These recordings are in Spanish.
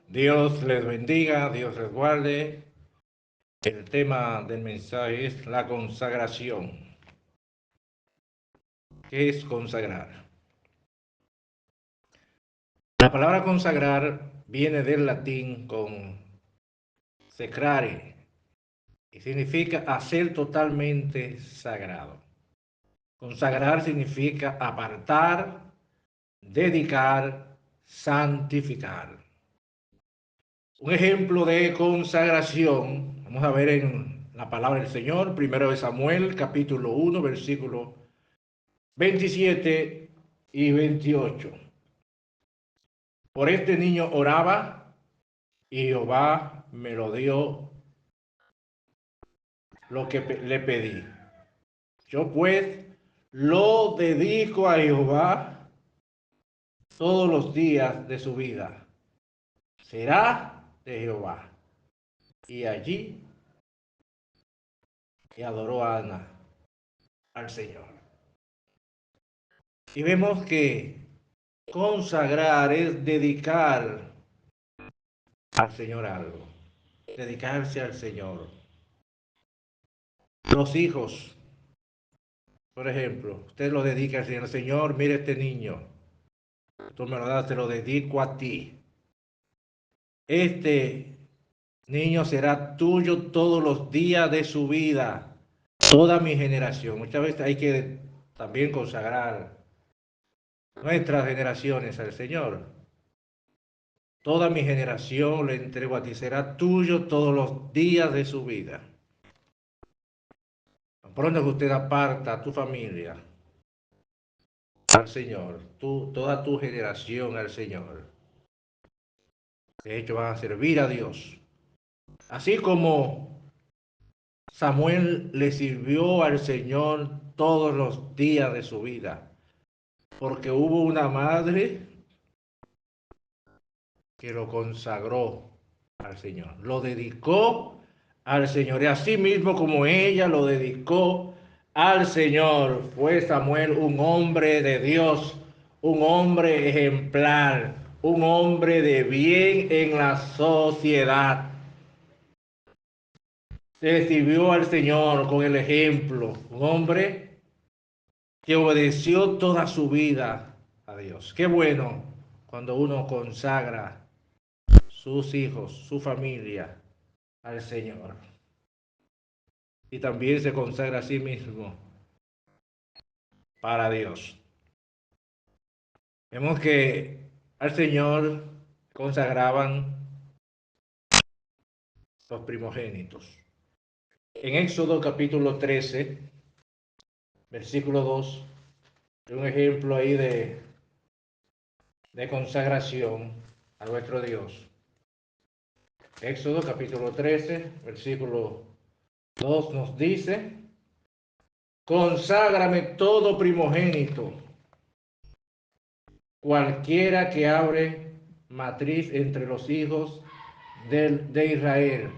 Dios les bendiga, Dios les guarde. El tema del mensaje es la consagración. ¿Qué es consagrar? La palabra consagrar viene del latín con secrare y significa hacer totalmente sagrado. Consagrar significa apartar, dedicar, santificar. Un ejemplo de consagración, vamos a ver en la palabra del Señor, primero de Samuel, capítulo 1, versículo 27 y 28. Por este niño oraba y Jehová me lo dio lo que le pedí. Yo pues lo dedico a Jehová todos los días de su vida. Será de Jehová. Y allí adoró a Ana al Señor. Y vemos que consagrar es dedicar al Señor algo, dedicarse al Señor. Los hijos, por ejemplo, usted lo dedica al Señor. Señor, mire este niño, tú me lo das, te lo dedico a ti. Este niño será tuyo todos los días de su vida, toda mi generación. Muchas veces hay que también consagrar nuestras generaciones al Señor. Toda mi generación le entrego a ti, será tuyo todos los días de su vida. Pronto que usted aparta a tu familia al Señor, toda tu generación al Señor. De hecho, van a servir a Dios. Así como Samuel le sirvió al Señor todos los días de su vida, porque hubo una madre que lo consagró al Señor, lo dedicó al Señor. Y así mismo como ella lo dedicó al Señor, fue Samuel un hombre de Dios, un hombre ejemplar, un hombre de bien en la sociedad. Se sirvió al Señor con el ejemplo, un hombre que obedeció toda su vida a Dios. Qué bueno cuando uno consagra sus hijos, su familia al Señor. Y también se consagra a sí mismo para Dios. Vemos que al Señor consagraban los primogénitos. En Éxodo capítulo 13, versículo 2, hay un ejemplo ahí de consagración a nuestro Dios. Éxodo capítulo 13, versículo 2 nos dice: conságrame todo primogénito, cualquiera que abre matriz entre los hijos de Israel,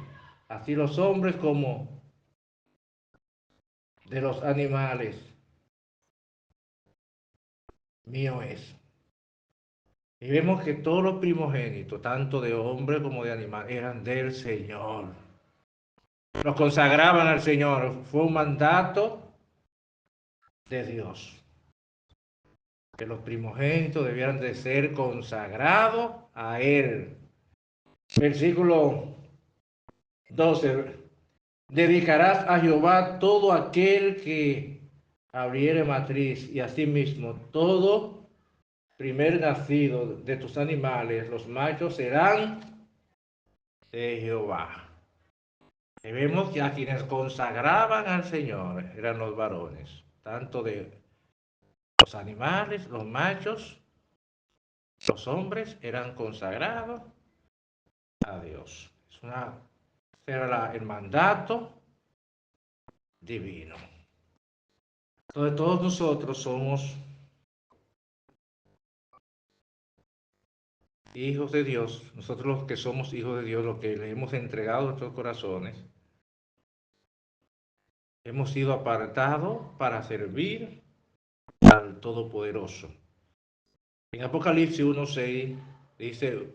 así los hombres como de los animales, mío es. Y vemos que todos los primogénitos, tanto de hombres como de animales, eran del Señor. Los consagraban al Señor. Fue un mandato de Dios, que los primogénitos debieran de ser consagrados a Él. Versículo 12. Dedicarás a Jehová todo aquel que abriere matriz, y asimismo todo primer nacido de tus animales, los machos serán de Jehová. Y vemos que a quienes consagraban al Señor eran los varones, tanto de los animales, los machos, los hombres eran consagrados a Dios. Era el mandato divino. Entonces todos nosotros somos hijos de Dios, nosotros los que somos hijos de Dios, los que le hemos entregado nuestros corazones, hemos sido apartados para servir al Todopoderoso. En Apocalipsis 1:6 dice: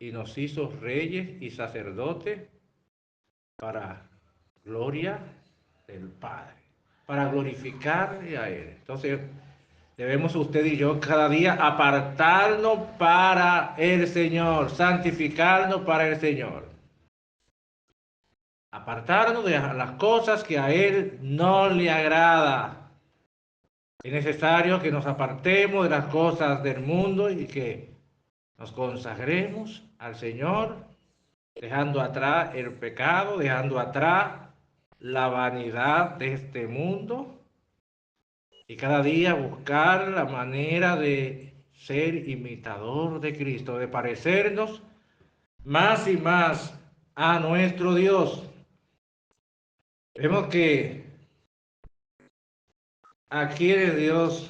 y nos hizo reyes y sacerdotes para gloria del Padre, para glorificarle a Él. Entonces, debemos usted y yo cada día apartarnos para el Señor, santificarnos para el Señor. Apartarnos de las cosas que a Él no le agrada. Es necesario que nos apartemos de las cosas del mundo y que nos consagremos al Señor, dejando atrás el pecado, dejando atrás la vanidad de este mundo y cada día buscar la manera de ser imitador de Cristo, de parecernos más y más a nuestro Dios. Vemos que a quienes Dios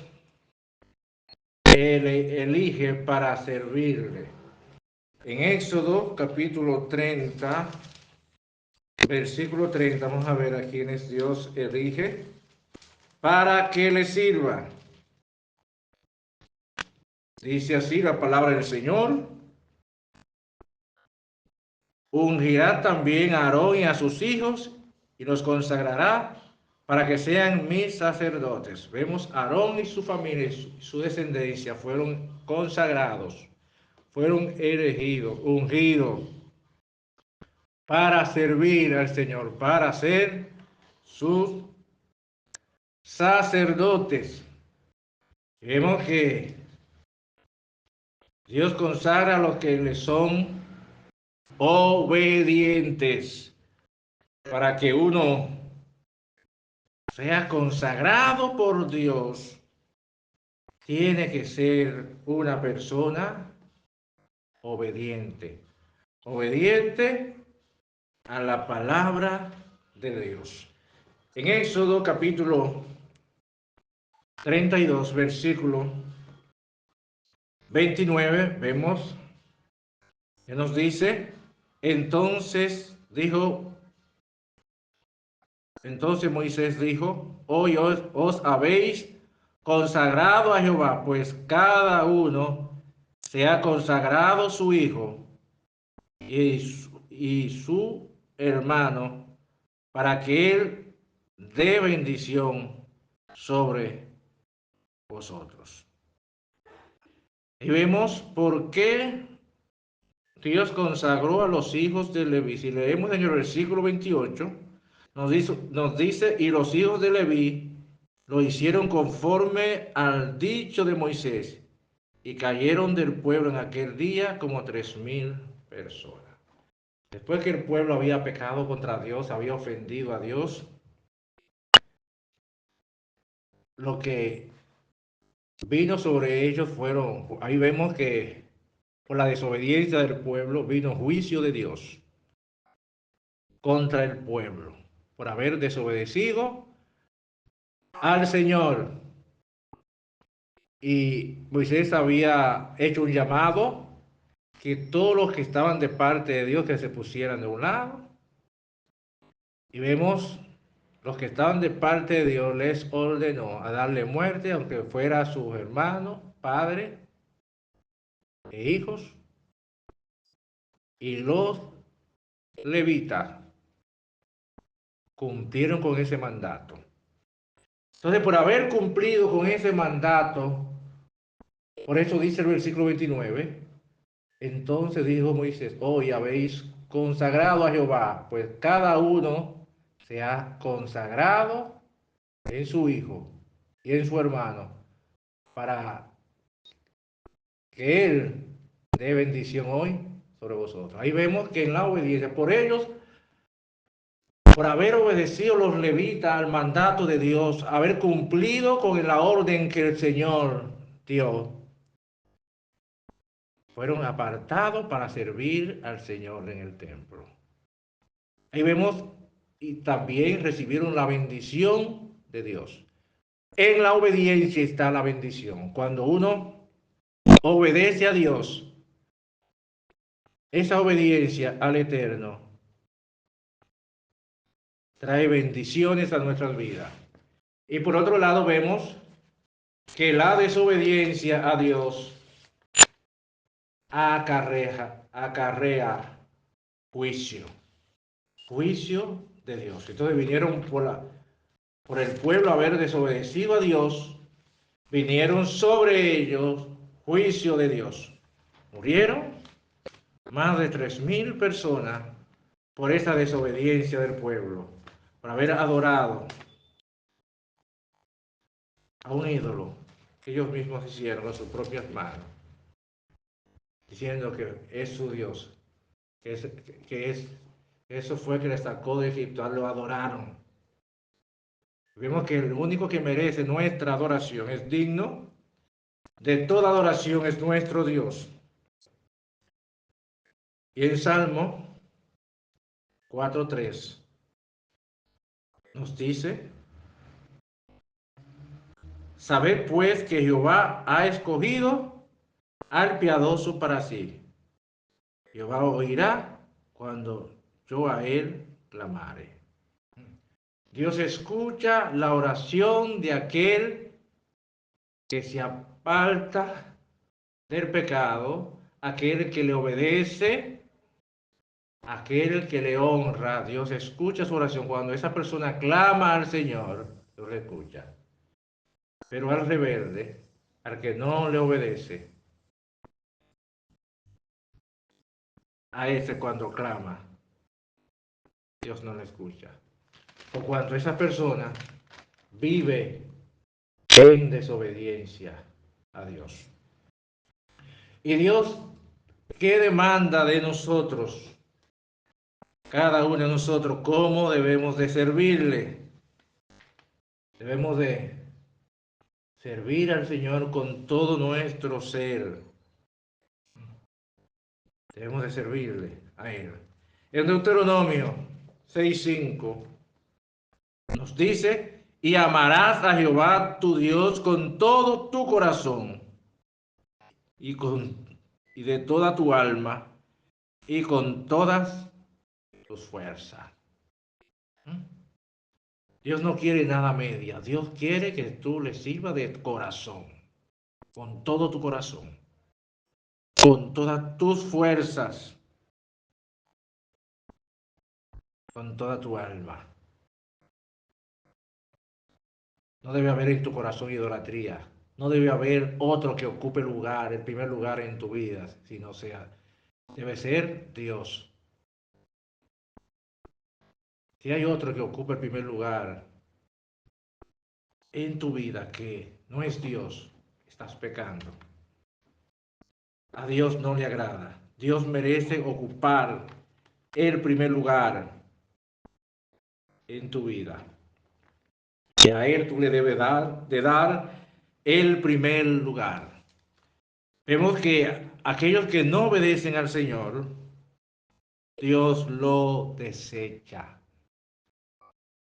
elige para servirle. En Éxodo capítulo 30, versículo 30, vamos a ver a quienes Dios elige para que le sirva. Dice así la palabra del Señor: ungirá también a Aarón y a sus hijos y los consagrará para que sean mis sacerdotes. Vemos Aarón y su familia y su descendencia fueron consagrados, fueron elegidos, ungidos para servir al Señor, para ser sus sacerdotes. Vemos que Dios consagra a los que le son obedientes, para que uno sea consagrado por Dios. Tiene que ser una persona obediente, obediente a la palabra de Dios. En Éxodo capítulo 32, versículo 29, vemos que nos dice: entonces Moisés dijo, hoy os habéis consagrado a Jehová, pues cada uno se ha consagrado su hijo y su hermano, para que él dé bendición sobre vosotros. Y vemos por qué Dios consagró a los hijos de Leví. Si leemos en el versículo 28, nos dice, y los hijos de Leví lo hicieron conforme al dicho de Moisés, y cayeron del pueblo en aquel día como 3,000 personas. Después que el pueblo había pecado contra Dios, había ofendido a Dios, lo que vino sobre ellos ahí vemos que por la desobediencia del pueblo vino juicio de Dios contra el pueblo, por haber desobedecido al Señor. Y Moisés había hecho un llamado que todos los que estaban de parte de Dios que se pusieran de un lado. Y vemos los que estaban de parte de Dios les ordenó a darle muerte, aunque fuera a sus hermanos, padres e hijos. Y los levitas cumplieron con ese mandato. Entonces, por haber cumplido con ese mandato, por eso dice el versículo 29, entonces dijo Moisés, hoy habéis consagrado a Jehová, pues cada uno se ha consagrado en su hijo y en su hermano, para que él dé bendición hoy sobre vosotros. Ahí vemos que en la obediencia, por ellos, por haber obedecido los levitas al mandato de Dios, haber cumplido con la orden que el Señor dio, fueron apartados para servir al Señor en el templo. Ahí vemos, y también recibieron la bendición de Dios. En la obediencia está la bendición. Cuando uno obedece a Dios, esa obediencia al Eterno trae bendiciones a nuestras vidas. Y por otro lado vemos que la desobediencia a Dios acarrea acarrea juicio, juicio de Dios. Entonces vinieron por el pueblo haber desobedecido a Dios, vinieron sobre ellos juicio de Dios. Murieron más de 3.000 personas por esa desobediencia del pueblo, por haber adorado a un ídolo que ellos mismos hicieron con sus propias manos, diciendo que es su Dios, eso fue que les sacó de Egipto, lo adoraron. Vemos que el único que merece nuestra adoración, es digno de toda adoración, es nuestro Dios. Y en Salmo 4:3 nos dice: sabed pues que Jehová ha escogido al piadoso para sí. Jehová oirá cuando yo a él clamare. Dios escucha la oración de aquel que se aparta del pecado, aquel que le obedece, aquel que le honra. Dios escucha su oración. Cuando esa persona clama al Señor, Dios le escucha. Pero al rebelde, al que no le obedece, a ese cuando clama, Dios no le escucha. O cuando esa persona vive en desobediencia a Dios. Y Dios, ¿qué demanda de nosotros? Cada uno de nosotros, ¿cómo debemos de servirle? Debemos de servir al Señor con todo nuestro ser. Debemos de servirle a Él. En Deuteronomio 6:5 nos dice: y amarás a Jehová tu Dios con todo tu corazón y de toda tu alma y con todas tus fuerzas. Dios no quiere nada media. Dios quiere que tú le sirvas de corazón, con todo tu corazón, con todas tus fuerzas, con toda tu alma. No debe haber en tu corazón idolatría. No debe haber otro que ocupe el primer lugar en tu vida, sino sea, debe ser Dios. Si hay otro que ocupe el primer lugar en tu vida que no es Dios, estás pecando. A Dios no le agrada. Dios merece ocupar el primer lugar en tu vida. Que a Él tú le debes dar el primer lugar. Vemos que aquellos que no obedecen al Señor, Dios lo desecha.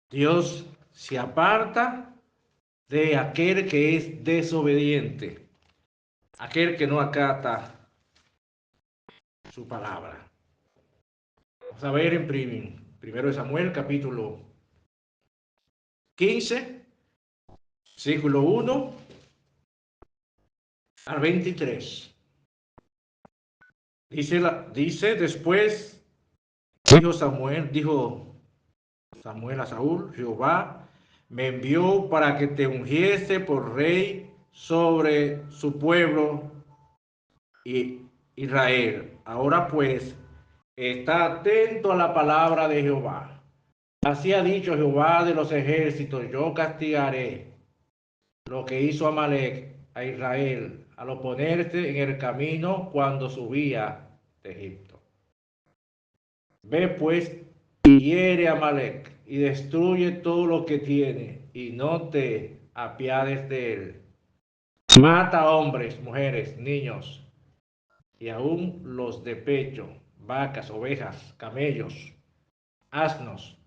Dios se aparta de aquel que es desobediente, aquel que no acata su palabra. Vamos a ver en primero de Samuel, capítulo 15, versículo 1 al 23. Dice después, dijo Samuel a Saúl: Jehová me envió para que te ungiese por rey sobre su pueblo y Israel. Ahora pues, está atento a la palabra de Jehová. Así ha dicho Jehová de los ejércitos: yo castigaré lo que hizo Amalek a Israel al oponerse en el camino cuando subía de Egipto. Ve pues y hiere a Amalek y destruye todo lo que tiene y no te apiades de él. Mata a hombres, mujeres, niños y aún los de pecho, vacas, ovejas, camellos, asnos.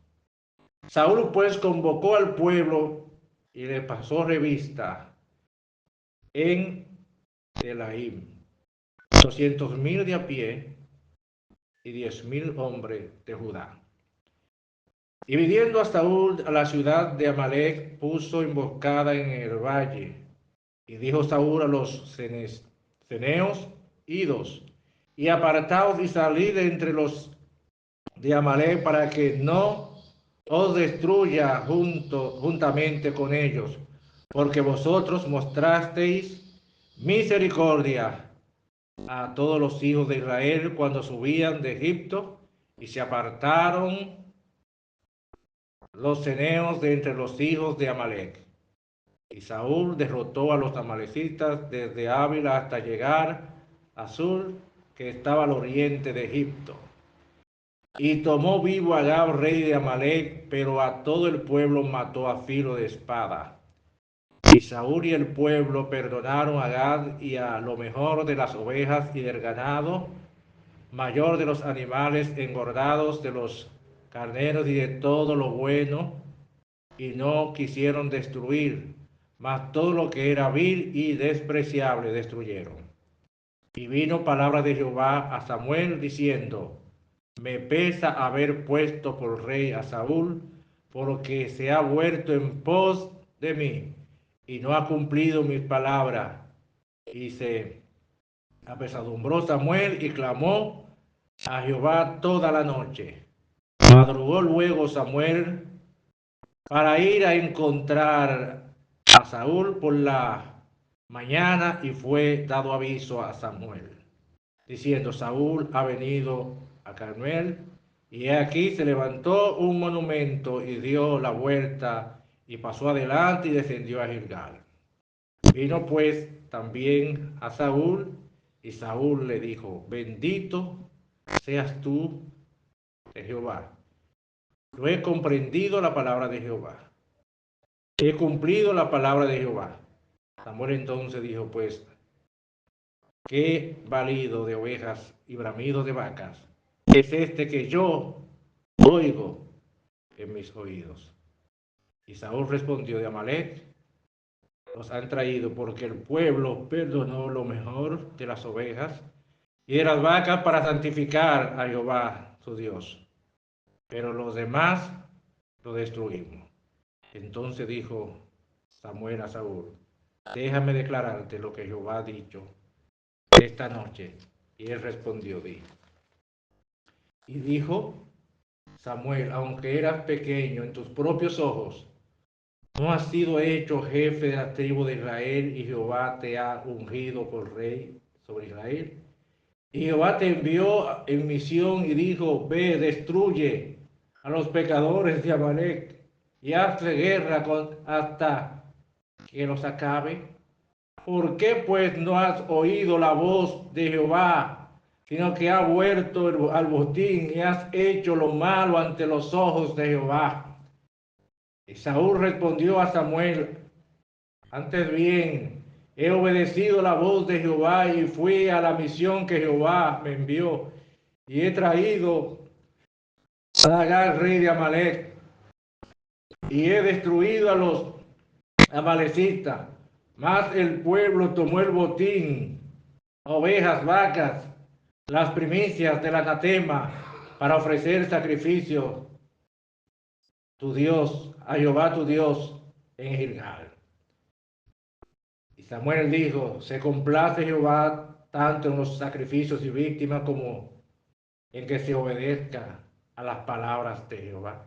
Saúl pues convocó al pueblo y le pasó revista en Telaim, 200.000 de a pie y 10.000 hombres de Judá. Y viniendo hasta a la ciudad de Amalek, puso emboscada en el valle. Y dijo Saúl a los ceneos: idos y apartaos y salid de entre los de Amalek para que no os destruya juntamente con ellos, porque vosotros mostrasteis misericordia a todos los hijos de Israel cuando subían de Egipto y se apartaron los ceneos de entre los hijos de Amalek. Y Saúl derrotó a los amalecitas desde Ávila hasta llegar a Sur, que estaba al oriente de Egipto. Y tomó vivo a Agag, rey de Amalek, pero a todo el pueblo mató a filo de espada. Y Saúl y el pueblo perdonaron a Agag y a lo mejor de las ovejas y del ganado, mayor de los animales engordados, de los carneros y de todo lo bueno, y no quisieron destruir, mas todo lo que era vil y despreciable destruyeron. Y vino palabra de Jehová a Samuel diciendo: me pesa haber puesto por rey a Saúl, porque se ha vuelto en pos de mí y no ha cumplido mis palabras. Y se apesadumbró Samuel y clamó a Jehová toda la noche. Madrugó luego Samuel para ir a encontrar a Saúl por la mañana, y fue dado aviso a Samuel, diciendo: Saúl ha venido a Carmel, y aquí se levantó un monumento y dio la vuelta y pasó adelante y descendió a Gilgal. Vino pues también a Saúl, y Saúl le dijo: bendito seas tú de Jehová. Yo he comprendido la palabra de Jehová. He cumplido la palabra de Jehová. Samuel entonces dijo: pues, qué balido de ovejas y bramido de vacas es este que yo oigo en mis oídos. Y Saúl respondió: de Amalek los han traído, porque el pueblo perdonó lo mejor de las ovejas y de las vacas para santificar a Jehová su Dios, pero los demás lo destruimos. Entonces dijo Samuel a Saúl: déjame declararte lo que Jehová ha dicho esta noche. Y él respondió: di. Y dijo Samuel: aunque eras pequeño en tus propios ojos, no has sido hecho jefe de la tribu de Israel, y Jehová te ha ungido por rey sobre Israel. Y Jehová te envió en misión y dijo: ve, destruye a los pecadores de Amalek y hazle guerra hasta que los acabe. ¿Por qué pues no has oído la voz de Jehová, sino que has vuelto al botín y has hecho lo malo ante los ojos de Jehová? Y Saúl respondió a Samuel: antes bien, he obedecido la voz de Jehová y fui a la misión que Jehová me envió, y he traído a Agag, rey de Amalek, y he destruido a los amalecitas. Mas el pueblo tomó el botín, ovejas, vacas, las primicias del anatema, para ofrecer sacrificio tu Dios, a Jehová tu Dios, en Gilgal. Y Samuel dijo: se complace Jehová tanto en los sacrificios y víctimas como en que se obedezca a las palabras de Jehová.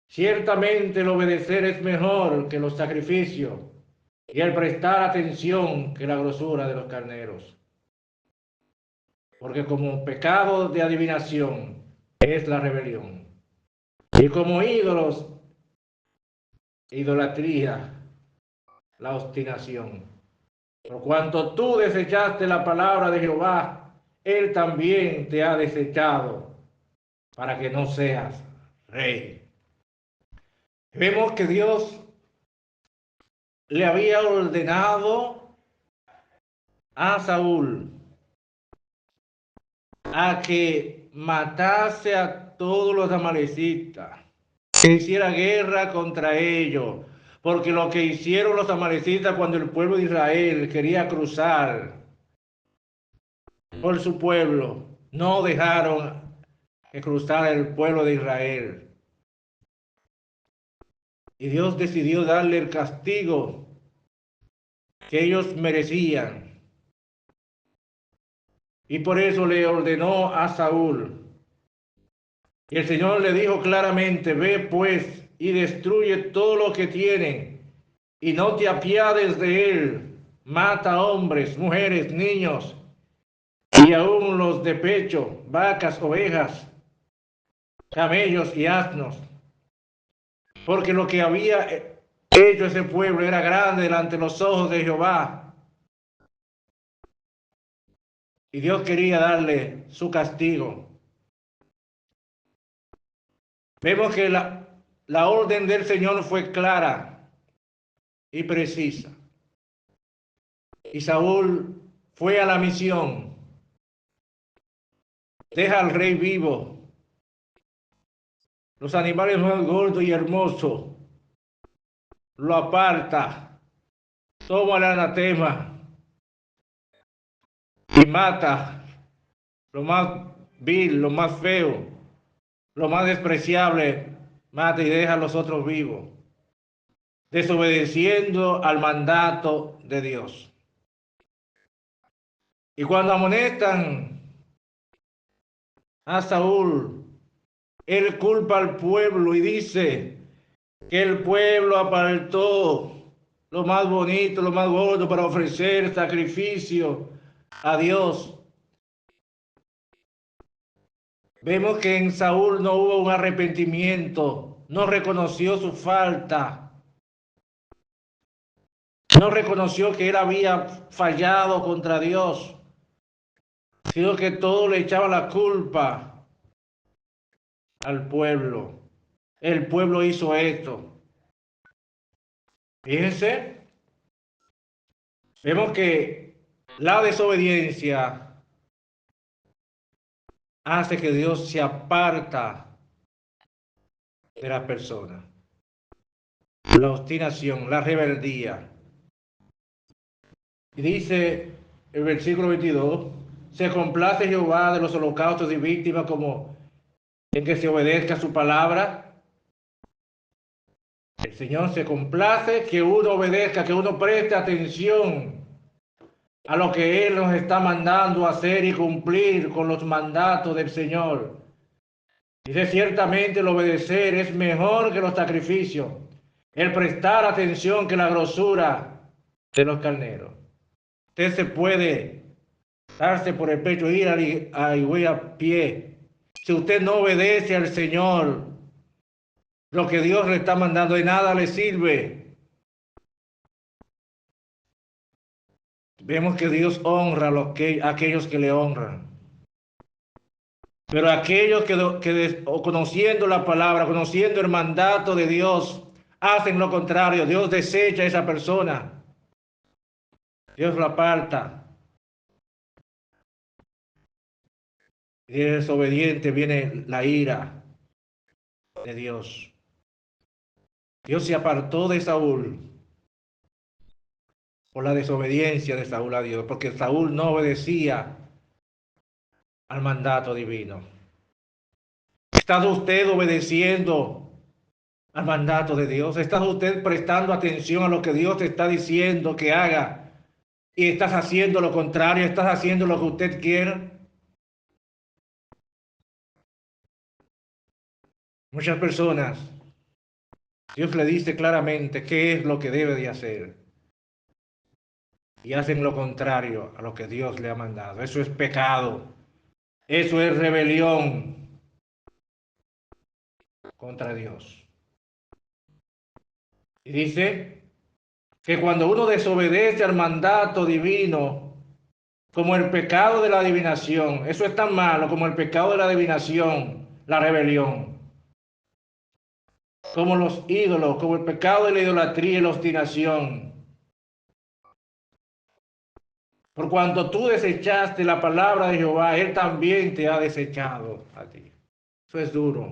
Ciertamente el obedecer es mejor que los sacrificios, y el prestar atención que la grosura de los carneros. Porque como pecado de adivinación es la rebelión, y como ídolos, idolatría, la obstinación. Por cuanto tú desechaste la palabra de Jehová, él también te ha desechado para que no seas rey. Vemos que Dios le había ordenado a Saúl a que matase a todos los amalecitas, que hiciera guerra contra ellos, porque lo que hicieron los amalecitas cuando el pueblo de Israel quería cruzar por su pueblo, no dejaron que cruzara el pueblo de Israel. Y Dios decidió darle el castigo que ellos merecían. y por eso le ordenó a Saúl. Y el Señor le dijo claramente, ve pues y destruye todo lo que tienen y no te apiades de él. Mata hombres, mujeres, niños y aún los de pecho, vacas, ovejas, camellos y asnos. Porque lo que había hecho ese pueblo era grande delante de los ojos de Jehová. Y Dios quería darle su castigo. Vemos que la orden del Señor fue clara y precisa. Y Saúl fue a la misión. Deja al rey vivo, los animales más gordos y hermosos, lo aparta, toma el anatema y mata lo más vil, lo más feo, lo más despreciable, mata y deja a los otros vivos, desobedeciendo al mandato de Dios. Y cuando amonestan a Saúl, él culpa al pueblo y dice que el pueblo apartó lo más bonito, lo más gordo para ofrecer sacrificio a Dios. Vemos que en Saúl no hubo un arrepentimiento, no reconoció su falta, no reconoció que él había fallado contra Dios, sino que todo le echaba la culpa al pueblo. El pueblo hizo esto. Fíjense, vemos que la desobediencia hace que Dios se aparta de la persona. La obstinación, la rebeldía. Y dice el versículo 22, se complace Jehová de los holocaustos y víctimas como en que se obedezca su palabra. El Señor se complace que uno obedezca, que uno preste atención a lo que Él nos está mandando a hacer y cumplir con los mandatos del Señor. Dice, ciertamente el obedecer es mejor que los sacrificios, el prestar atención que la grosura de los carneros. Usted se puede darse por el pecho, ir a Higüey a pie. Si usted no obedece al Señor, lo que Dios le está mandando, de nada le sirve. Vemos que Dios honra a aquellos que le honran. Pero aquellos que conociendo la palabra, conociendo el mandato de Dios, hacen lo contrario. Dios desecha a esa persona. Dios la aparta. Y de desobediente viene la ira de Dios. Dios se apartó de Saúl por la desobediencia de Saúl a Dios, porque Saúl no obedecía al mandato divino. ¿Está usted obedeciendo al mandato de Dios? ¿Está usted prestando atención a lo que Dios te está diciendo que haga y estás haciendo lo contrario? ¿Estás haciendo lo que usted quiere? Muchas personas, Dios le dice claramente qué es lo que debe de hacer y hacen lo contrario a lo que Dios le ha mandado. Eso es pecado. Eso es rebelión contra Dios. Y dice que cuando uno desobedece al mandato divino, como el pecado de la adivinación, eso es tan malo como el pecado de la adivinación, la rebelión, como los ídolos, como el pecado de la idolatría y la obstinación. Por cuanto tú desechaste la palabra de Jehová, Él también te ha desechado a ti. Eso es duro.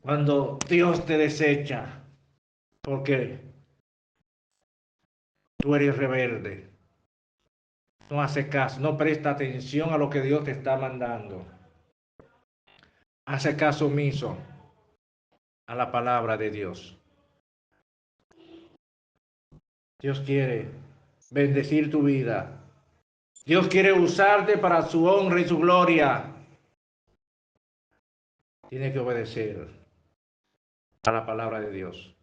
Cuando Dios te desecha, porque tú eres rebelde, no hace caso, no presta atención a lo que Dios te está mandando. Hace caso omiso a la palabra de Dios. Dios quiere bendecir tu vida. Dios quiere usarte para su honra y su gloria. Tienes que obedecer a la palabra de Dios.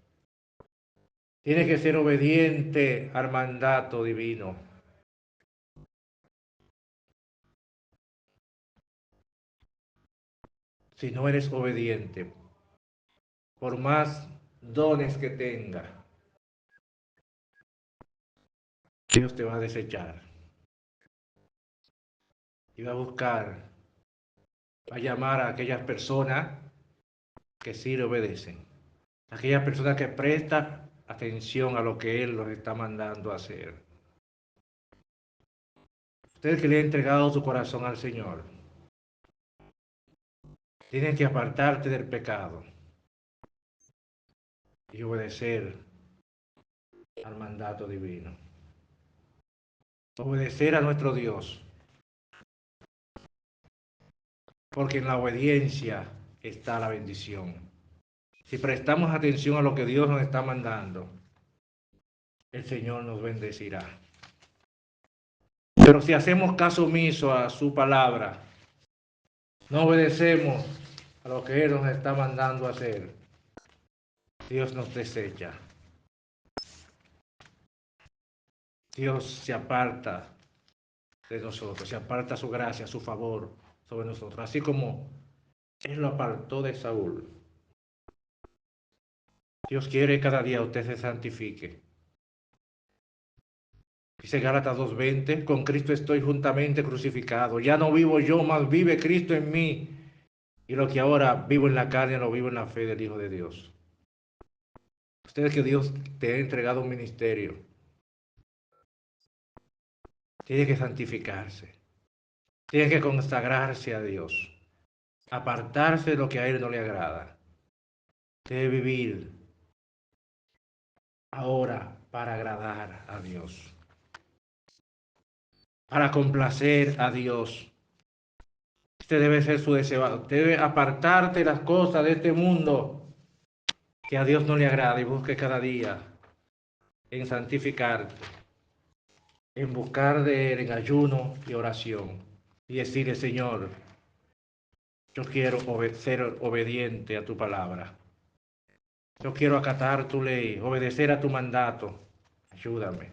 Tienes que ser obediente al mandato divino. Si no eres obediente, por más dones que tenga, Dios te va a desechar y va a buscar, va a llamar a aquellas personas que sí le obedecen, aquellas personas que prestan atención a lo que Él los está mandando a hacer. Usted que le ha entregado su corazón al Señor, tiene que apartarte del pecado y obedecer al mandato divino. Obedecer a nuestro Dios, porque en la obediencia está la bendición. Si prestamos atención a lo que Dios nos está mandando, el Señor nos bendecirá. Pero si hacemos caso omiso a su palabra, no obedecemos a lo que Él nos está mandando a hacer, Dios nos desecha. Dios se aparta de nosotros, se aparta su gracia, su favor sobre nosotros, así como Él lo apartó de Saúl. Dios quiere que cada día usted se santifique. Dice Gálatas 2:20, con Cristo estoy juntamente crucificado. Ya no vivo yo, mas vive Cristo en mí. Y lo que ahora vivo en la carne, lo vivo en la fe del Hijo de Dios. Ustedes que Dios te ha entregado un ministerio, tiene que santificarse, tiene que consagrarse a Dios, apartarse de lo que a Él no le agrada. Debe vivir ahora para agradar a Dios, para complacer a Dios. Este debe ser su deseo. Debe apartarte de las cosas de este mundo que a Dios no le agrada y busque cada día en santificarte, en buscar de Él en ayuno y oración y decirle, Señor, yo quiero ser obediente a tu palabra. Yo quiero acatar tu ley, obedecer a tu mandato. Ayúdame.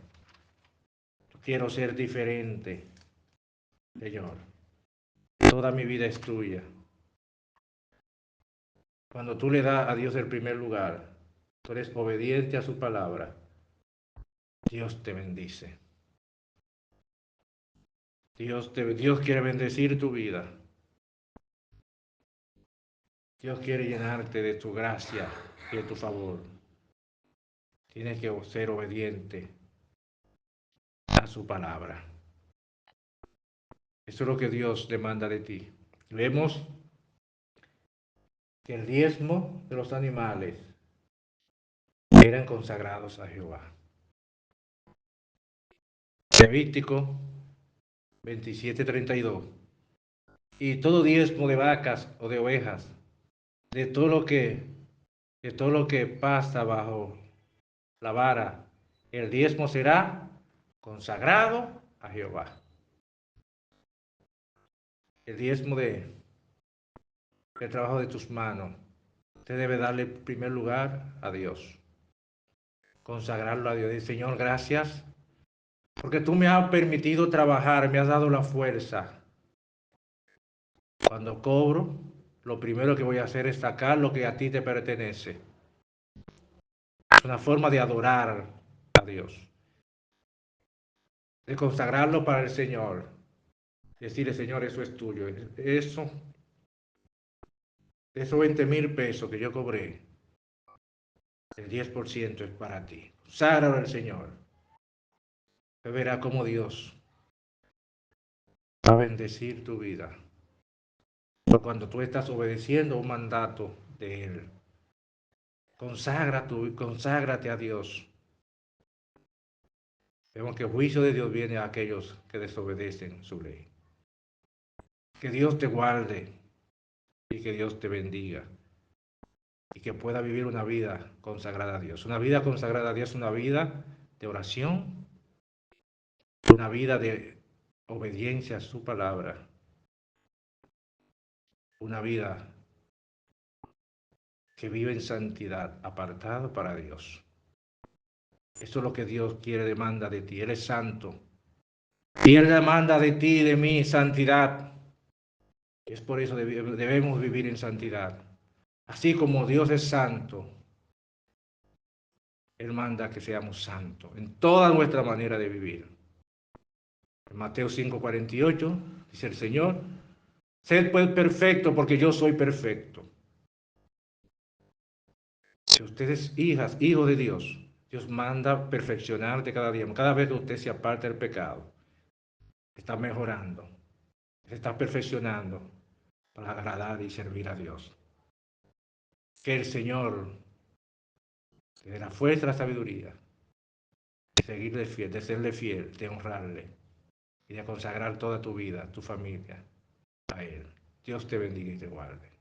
Yo quiero ser diferente, Señor. Toda mi vida es tuya. Cuando tú le das a Dios el primer lugar, tú eres obediente a su palabra, Dios te bendice. Dios quiere bendecir tu vida. Dios quiere llenarte de tu gracia y de tu favor. Tienes que ser obediente a su palabra. Eso es lo que Dios demanda de ti. Vemos que el diezmo de los animales eran consagrados a Jehová. Levítico 27:32. Y todo diezmo de vacas o de ovejas, de todo lo que, de todo lo que pasa bajo la vara, el diezmo será consagrado a Jehová. El diezmo del trabajo de tus manos, usted debe darle primer lugar a Dios, consagrarlo a Dios. Dice, Señor, gracias, porque tú me has permitido trabajar, me has dado la fuerza. Cuando cobro, lo primero que voy a hacer es sacar lo que a ti te pertenece. Es una forma de adorar a Dios, de consagrarlo para el Señor. Decirle, Señor, eso es tuyo. Eso, esos 20,000 pesos que yo cobré, el 10% es para ti. Conságralo al Señor. Usted verá cómo Dios va a bendecir tu vida. Pero cuando tú estás obedeciendo un mandato de Él, conságrate a Dios. Vemos que el juicio de Dios viene a aquellos que desobedecen su ley. Que Dios te guarde y que Dios te bendiga y que pueda vivir una vida consagrada a Dios. Una vida consagrada a Dios, una vida de oración, una vida de obediencia a su palabra, una vida que vive en santidad, apartado para Dios. Eso es lo que Dios quiere, demanda de ti. Él es santo. Y Él demanda de ti y de mí santidad. Es por eso debemos vivir en santidad. Así como Dios es santo, Él manda que seamos santos en toda nuestra manera de vivir. En Mateo 5:48 dice el Señor, sed pues perfecto porque yo soy perfecto. Si ustedes hijas, hijos de Dios, Dios manda perfeccionarte cada día. Cada vez que usted se aparta del pecado, está mejorando, se está perfeccionando para agradar y servir a Dios. Que el Señor te dé la fuerza y la sabiduría de seguirle fiel, de serle fiel, de honrarle y de consagrar toda tu vida, tu familia a Él. Dios te bendiga y te guarde.